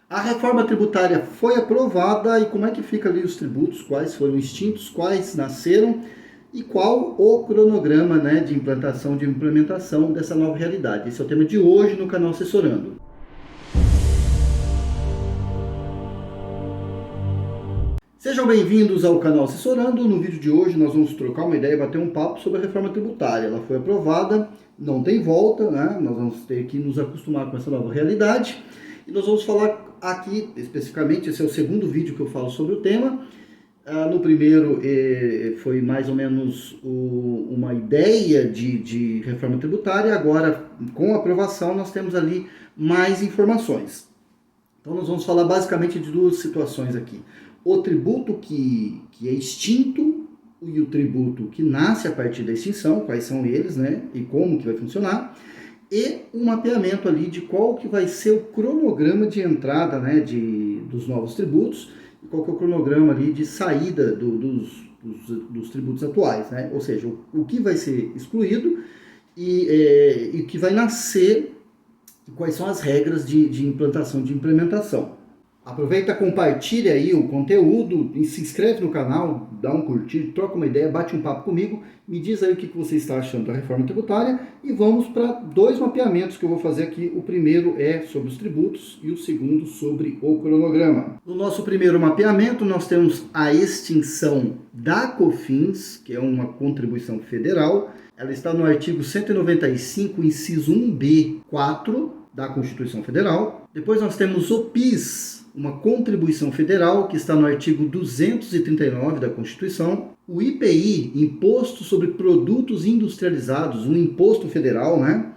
A reforma tributária foi aprovada e como é que fica ali os tributos, quais foram extintos, quais nasceram e qual o cronograma, né, de implantação, de implementação dessa nova realidade. Esse é o tema de hoje no canal Assessorando. Sejam bem-vindos ao canal Assessorando. No vídeo de hoje nós vamos trocar uma ideia e bater um papo sobre a reforma tributária. Ela foi aprovada, não tem volta, né? Nós vamos ter que nos acostumar com essa nova realidade. E nós vamos falar aqui, especificamente, esse é o segundo vídeo que eu falo sobre o tema. No primeiro foi mais ou menos uma ideia de reforma tributária, agora com a aprovação nós temos ali mais informações. Então nós vamos falar basicamente de duas situações aqui. O tributo que é extinto e o tributo que nasce a partir da extinção, quais são eles, né, e como que vai funcionar, e um mapeamento ali de qual que vai ser o cronograma de entrada, né, dos novos tributos, e qual que é o cronograma ali de saída dos tributos atuais, né, ou seja, o que vai ser excluído e que vai nascer, e quais são as regras de implantação, de implementação. Aproveita, compartilha aí o conteúdo, e se inscreve no canal, dá um curtir, troca uma ideia, bate um papo comigo, me diz aí o que você está achando da reforma tributária e vamos para dois mapeamentos que eu vou fazer aqui. O primeiro é sobre os tributos e o segundo sobre o cronograma. No nosso primeiro mapeamento nós temos a extinção da COFINS, que é uma contribuição federal. Ela está no artigo 195, inciso 1b, 4 da Constituição Federal. Depois nós temos o PIS, uma contribuição federal, que está no artigo 239 da Constituição. O IPI, Imposto sobre Produtos Industrializados, um imposto federal, né?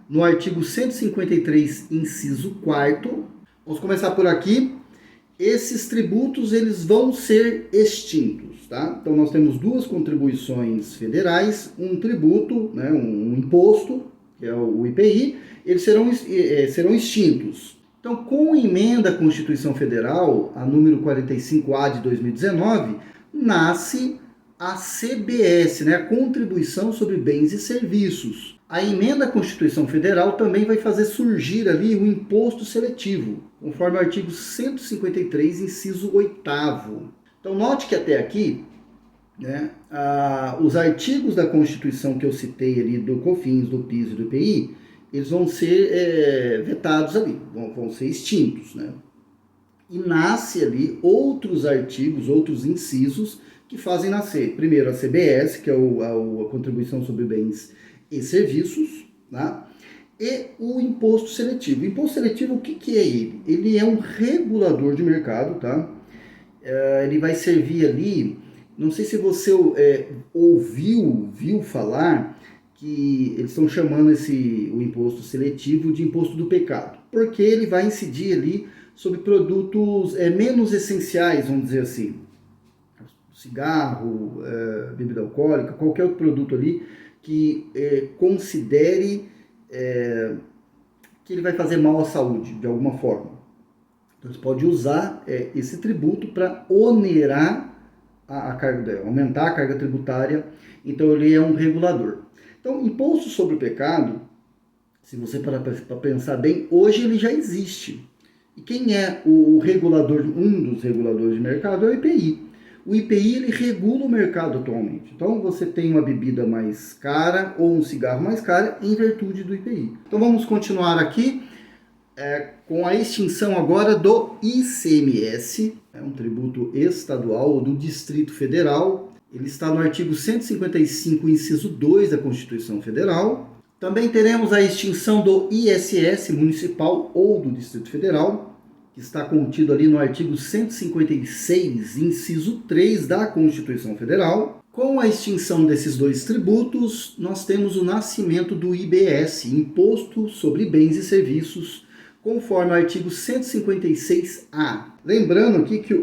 No artigo 153, inciso 4. Vamos começar por aqui. Esses tributos, eles vão ser extintos, tá? Então nós temos duas contribuições federais, um tributo, né, um imposto, que é o IPI, eles serão extintos. Então, com a emenda à Constituição Federal, a número 45A de 2019, nasce a CBS, né, a Contribuição sobre Bens e Serviços. A emenda à Constituição Federal também vai fazer surgir ali o imposto seletivo, conforme o artigo 153, inciso 8º. Então, note que até aqui, né, os artigos da Constituição que eu citei ali, do COFINS, do PIS e do IPI, eles vão ser vetados ali, vão ser extintos, né? E nasce ali outros artigos, outros incisos que fazem nascer, primeiro a CBS, que é a Contribuição sobre Bens e Serviços, tá? E o imposto seletivo. O imposto seletivo, o que é ele? Ele é um regulador de mercado, tá? Ele vai servir ali, não sei se você viu falar, que eles estão chamando o imposto seletivo de imposto do pecado, porque ele vai incidir ali sobre produtos menos essenciais, vamos dizer assim, cigarro, bebida alcoólica, qualquer outro produto ali que considere que ele vai fazer mal à saúde, de alguma forma. Então você pode usar esse tributo para onerar a carga, aumentar a carga tributária, então ele é um regulador. Então, imposto sobre o pecado, se você parar para pensar bem, hoje ele já existe. E quem é o regulador, um dos reguladores de mercado é o IPI. O IPI ele regula o mercado atualmente. Então, você tem uma bebida mais cara ou um cigarro mais caro em virtude do IPI. Então, vamos continuar aqui com a extinção agora do ICMS, um tributo estadual ou do Distrito Federal. Ele está no artigo 155, inciso 2 da Constituição Federal. Também teremos a extinção do ISS municipal ou do Distrito Federal, que está contido ali no artigo 156, inciso 3 da Constituição Federal. Com a extinção desses dois tributos, nós temos o nascimento do IBS, Imposto sobre Bens e Serviços, conforme o artigo 156A. Lembrando aqui que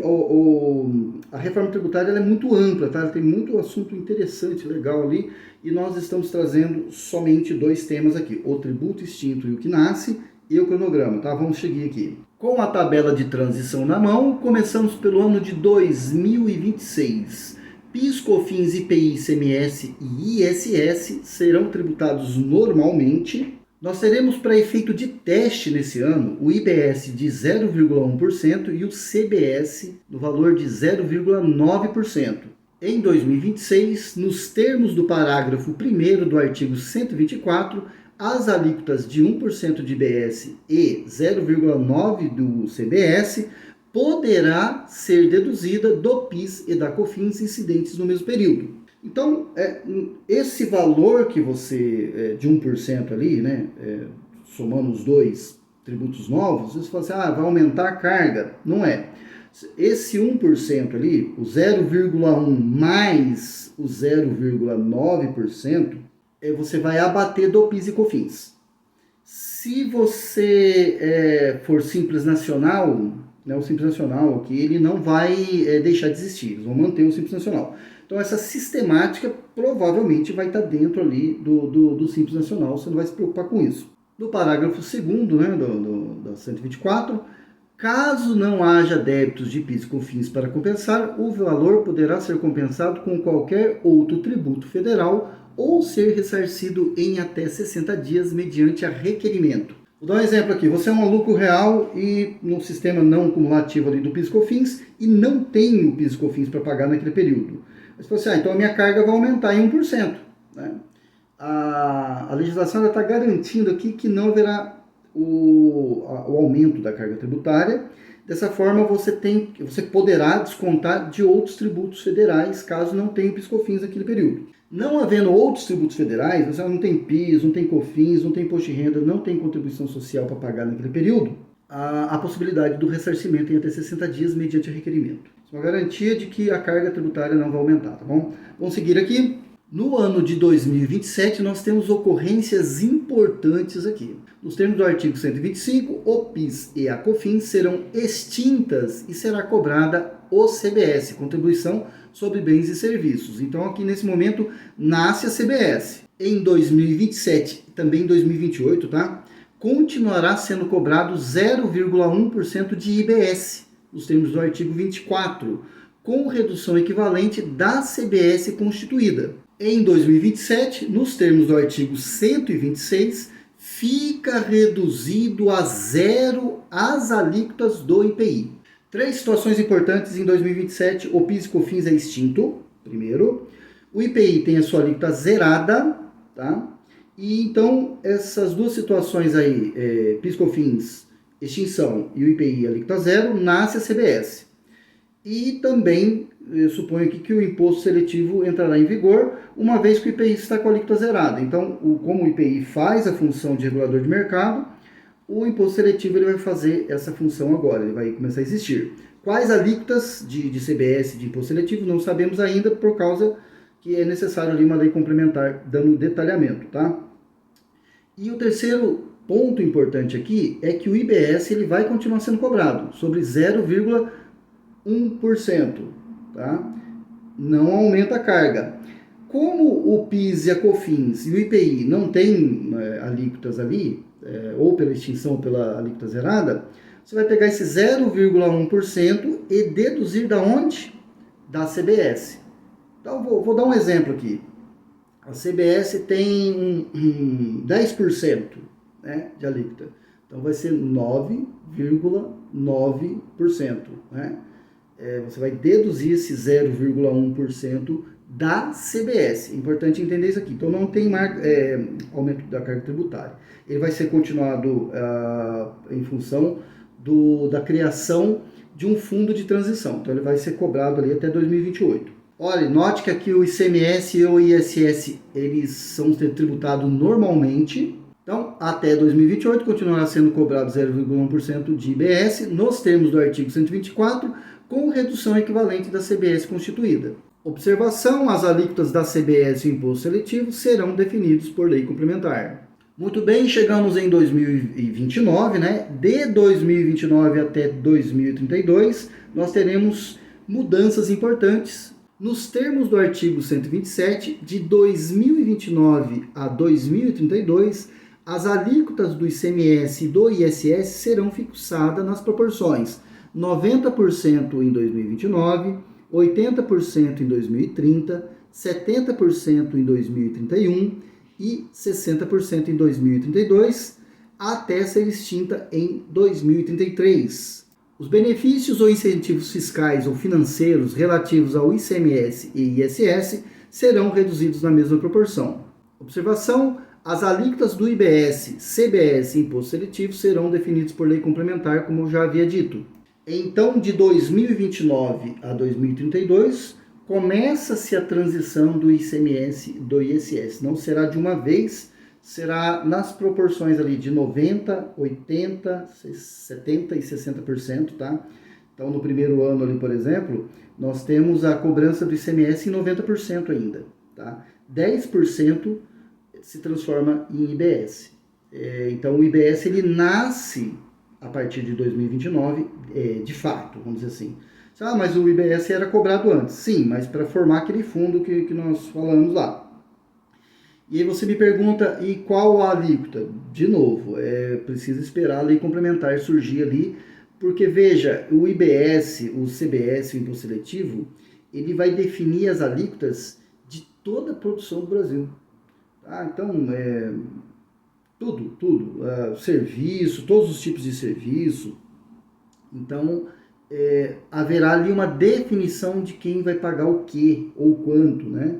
a reforma tributária ela é muito ampla, tá? Ela tem muito assunto interessante, legal ali, e nós estamos trazendo somente dois temas aqui, o tributo extinto e o que nasce, e o cronograma, tá? Vamos seguir aqui. Com a tabela de transição na mão, começamos pelo ano de 2026. PIS, COFINS, IPI, ICMS e ISS serão tributados normalmente. Nós teremos para efeito de teste nesse ano o IBS de 0,1% e o CBS no valor de 0,9%. Em 2026, nos termos do parágrafo 1º do artigo 124, as alíquotas de 1% de IBS e 0,9% do CBS poderá ser deduzida do PIS e da COFINS incidentes no mesmo período. Então, esse valor que você, de 1% ali, né, somando os dois tributos novos, você fala assim, vai aumentar a carga. Não é. Esse 1% ali, o 0,1 mais o 0,9%, você vai abater do PIS e COFINS. Se você for Simples Nacional, né, o Simples Nacional aqui, ele não vai deixar de existir, eles vão manter o Simples Nacional. Então essa sistemática provavelmente vai estar dentro ali do Simples Nacional, você não vai se preocupar com isso. No parágrafo 2º, né, do 124, caso não haja débitos de PIS e COFINS para compensar, o valor poderá ser compensado com qualquer outro tributo federal ou ser ressarcido em até 60 dias mediante a requerimento. Vou dar um exemplo aqui. Você é um lucro real e no sistema não cumulativo ali do PIS e COFINS e não tem o PIS e COFINS para pagar naquele período. Você fala assim, então a minha carga vai aumentar em 1%. Né? A legislação está garantindo aqui que não haverá o aumento da carga tributária. Dessa forma, você poderá descontar de outros tributos federais, caso não tenha o PIS e COFINS naquele período. Não havendo outros tributos federais, você não tem PIS, não tem COFINS, não tem imposto de renda, não tem contribuição social para pagar naquele período, a possibilidade do ressarcimento em até 60 dias mediante requerimento. Isso é uma garantia de que a carga tributária não vai aumentar, tá bom? Vamos seguir aqui. No ano de 2027, nós temos ocorrências importantes aqui. Nos termos do artigo 125, o PIS e a COFINS serão extintas e será cobrada o CBS, Contribuição sobre Bens e Serviços. Então, aqui nesse momento, nasce a CBS. Em 2027 e também em 2028, tá? Continuará sendo cobrado 0,1% de IBS, nos termos do artigo 24, com redução equivalente da CBS constituída. Em 2027, nos termos do artigo 126, fica reduzido a zero as alíquotas do IPI. 3 situações importantes em 2027, o PIS e COFINS é extinto, primeiro. O IPI tem a sua alíquota zerada, tá? E então, essas duas situações aí, PIS e COFINS, extinção e o IPI alíquota zero, nasce a CBS. E também, eu suponho aqui que o imposto seletivo entrará em vigor, uma vez que o IPI está com a alíquota zerada. Então, como o IPI faz a função de regulador de mercado, o imposto seletivo ele vai fazer essa função agora, ele vai começar a existir. Quais alíquotas de CBS, de imposto seletivo, não sabemos ainda, por causa que é necessário ali uma lei complementar dando detalhamento, tá? E o terceiro ponto importante aqui é que o IBS ele vai continuar sendo cobrado sobre 0,1%, tá? Não aumenta a carga. Como o PIS e a COFINS e o IPI não tem alíquotas ali, ou pela extinção ou pela alíquota zerada, você vai pegar esse 0,1% e deduzir da onde? Da CBS. Então, vou dar um exemplo aqui. A CBS tem 10%, né, de alíquota. Então, vai ser 9,9%. Né? Você vai deduzir esse 0,1% da CBS. É importante entender isso aqui. Então, não tem aumento da carga tributária. Ele vai ser continuado em função da criação de um fundo de transição. Então, ele vai ser cobrado ali até 2028. Olha, note que aqui o ICMS e o ISS, eles são tributados normalmente. Então, até 2028, continuará sendo cobrado 0,1% de IBS, nos termos do artigo 124, com redução equivalente da CBS constituída. Observação: as alíquotas da CBS e o imposto seletivo serão definidos por lei complementar. Muito bem, chegamos em 2029, né? De 2029 até 2032, nós teremos mudanças importantes. Nos termos do artigo 127, de 2029 a 2032, as alíquotas do ICMS e do ISS serão fixadas nas proporções 90% em 2029, 80% em 2030, 70% em 2031 e 60% em 2032, até ser extinta em 2033. Os benefícios ou incentivos fiscais ou financeiros relativos ao ICMS e ISS serão reduzidos na mesma proporção. Observação: as alíquotas do IBS, CBS e Imposto Seletivo serão definidos por lei complementar, como eu já havia dito. Então, de 2029 a 2032, começa-se a transição do ICMS e do ISS. Não será de uma vez, será nas proporções ali de 90, 80, 70 e 60%, tá? Então, no primeiro ano ali, por exemplo, nós temos a cobrança do ICMS em 90% ainda, tá? 10% se transforma em IBS. Então, o IBS, ele nasce a partir de 2029, de fato, vamos dizer assim. Ah, mas o IBS era cobrado antes. Sim, mas para formar aquele fundo que nós falamos lá. E aí você me pergunta, e qual a alíquota? De novo, precisa esperar a lei complementar surgir ali, porque veja, o IBS, o CBS, o Imposto Seletivo, ele vai definir as alíquotas de toda a produção do Brasil. Ah, então, tudo, serviço, todos os tipos de serviço. Então, haverá ali uma definição de quem vai pagar o que ou quanto, né?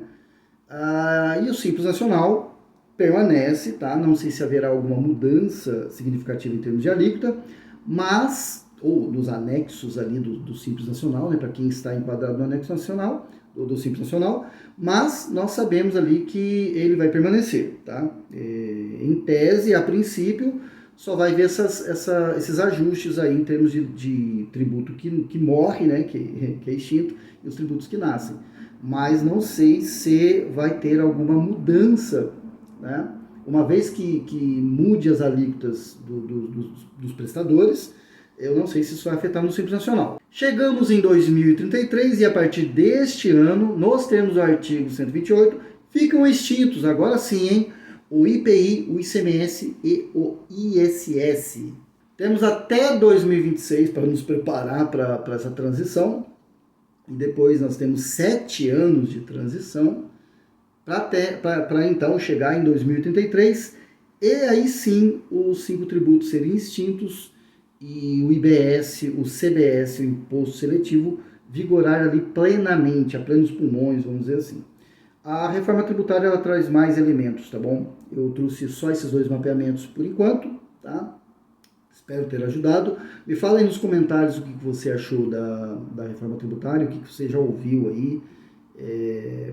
E o Simples Nacional permanece, tá? Não sei se haverá alguma mudança significativa em termos de alíquota, mas, ou nos anexos ali do Simples Nacional, né? Para quem está enquadrado no anexo nacional, ou do Simples Nacional, mas nós sabemos ali que ele vai permanecer, tá? Em tese, a princípio, só vai ver esses ajustes aí em termos de tributo que morre, né? Que é extinto, e os tributos que nascem. Mas não sei se vai ter alguma mudança, né? Uma vez que mude as alíquotas dos prestadores, eu não sei se isso vai afetar no Simples Nacional. Chegamos em 2033 e a partir deste ano, nos termos do artigo 128, ficam extintos, agora sim, hein, o IPI, o ICMS e o ISS. Temos até 2026 para nos preparar para essa transição. E depois nós temos 7 anos de transição para então chegar em 2033 e aí sim os 5 tributos serem extintos e o IBS, o CBS, o Imposto Seletivo, vigorar ali plenamente, a plenos pulmões, vamos dizer assim. A reforma tributária ela traz mais elementos, tá bom? Eu trouxe só esses 2 mapeamentos por enquanto, tá? Espero ter ajudado. Me fala aí nos comentários o que você achou da reforma tributária, o que você já ouviu aí,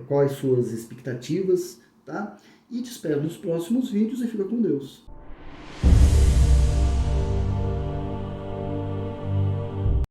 quais suas expectativas, tá? E te espero nos próximos vídeos e fica com Deus.